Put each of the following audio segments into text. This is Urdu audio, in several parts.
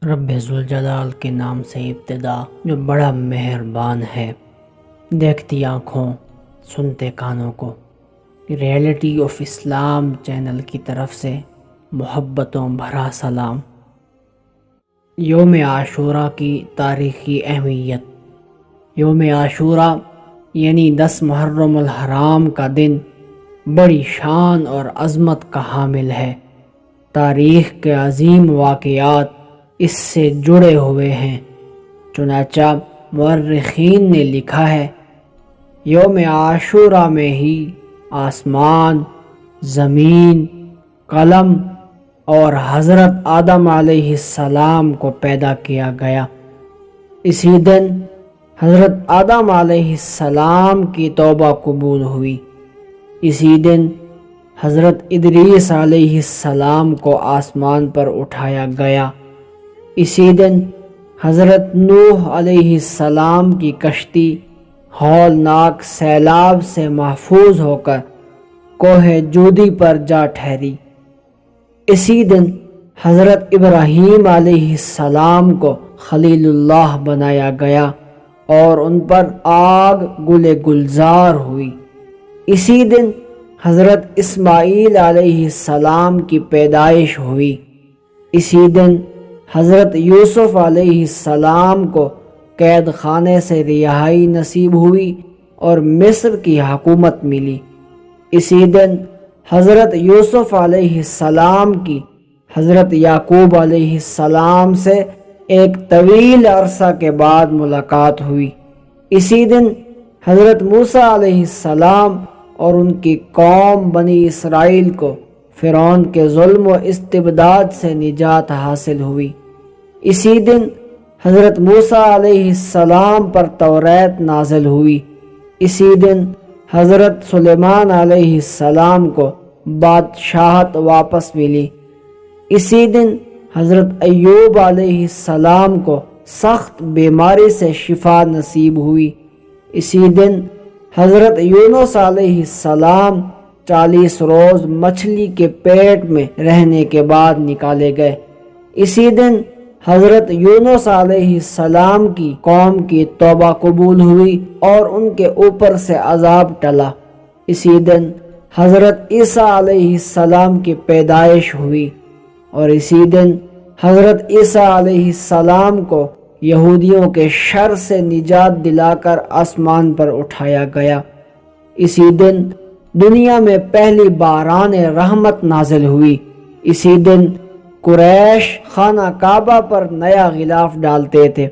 رب ذوالجلال کے نام سے ابتدا جو بڑا مہربان ہے۔ دیکھتی آنکھوں سنتے کانوں کو ریئلٹی آف اسلام چینل کی طرف سے محبتوں بھرا سلام۔ یوم عاشوراء کی تاریخی اہمیت۔ یوم عاشوراء یعنی 10 محرم الحرام کا دن بڑی شان اور عظمت کا حامل ہے۔ تاریخ کے عظیم واقعات اس سے جڑے ہوئے ہیں۔ چنانچہ مورخین نے لکھا ہے، یوم عاشوراء میں ہی آسمان، زمین، قلم اور حضرت آدم علیہ السلام کو پیدا کیا گیا۔ اسی دن حضرت آدم علیہ السلام کی توبہ قبول ہوئی۔ اسی دن حضرت ادریس علیہ السلام کو آسمان پر اٹھایا گیا۔ اسی دن حضرت نوح علیہ السلام کی کشتی ہولناک سیلاب سے محفوظ ہو کر کوہ جودی پر جا ٹھہری۔ اسی دن حضرت ابراہیم علیہ السلام کو خلیل اللہ بنایا گیا اور ان پر آگ گل گلزار ہوئی۔ اسی دن حضرت اسماعیل علیہ السلام کی پیدائش ہوئی۔ اسی دن حضرت یوسف علیہ السلام کو قید خانے سے رہائی نصیب ہوئی اور مصر کی حکومت ملی۔ اسی دن حضرت یوسف علیہ السلام کی حضرت یعقوب علیہ السلام سے ایک طویل عرصہ کے بعد ملاقات ہوئی۔ اسی دن حضرت موسیٰ علیہ السلام اور ان کی قوم بنی اسرائیل کو فرعون کے ظلم و استبداد سے نجات حاصل ہوئی۔ اسی دن حضرت موسیٰ علیہ السلام پر توریت نازل ہوئی۔ اسی دن حضرت سلیمان علیہ السلام کو بادشاہت واپس ملی۔ اسی دن حضرت ایوب علیہ السلام کو سخت بیماری سے شفا نصیب ہوئی۔ اسی دن حضرت یونس علیہ السلام 40 روز مچھلی کے پیٹ میں رہنے کے بعد نکالے گئے۔ اسی دن حضرت یونس علیہ السلام کی قوم کی توبہ قبول ہوئی اور ان کے اوپر سے عذاب ٹلا۔ اسی دن حضرت عیسیٰ علیہ السلام کی پیدائش ہوئی اور اسی دن حضرت عیسیٰ علیہ السلام کو یہودیوں کے شر سے نجات دلا کر آسمان پر اٹھایا گیا۔ اسی دن دنیا میں پہلی باران رحمت نازل ہوئی۔ اسی دن قریش خانہ کعبہ پر نیا غلاف ڈالتے تھے۔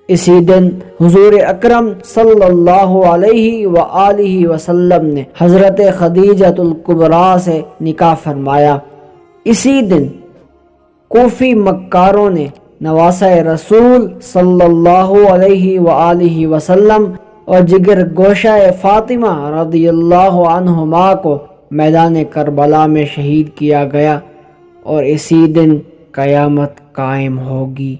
اسی دن حضور اکرم صلی اللہ علیہ وآلہ وسلم نے حضرت خدیجہ الکبریٰ سے نکاح فرمایا۔ اسی دن کوفی مکاروں نے نواسہ رسول صلی اللہ علیہ وآلہ وسلم اور جگر گوشہ فاطمہ رضی اللہ عنہما کو میدان کربلا میں شہید کیا گیا اور اسی دن قیامت قائم ہوگی۔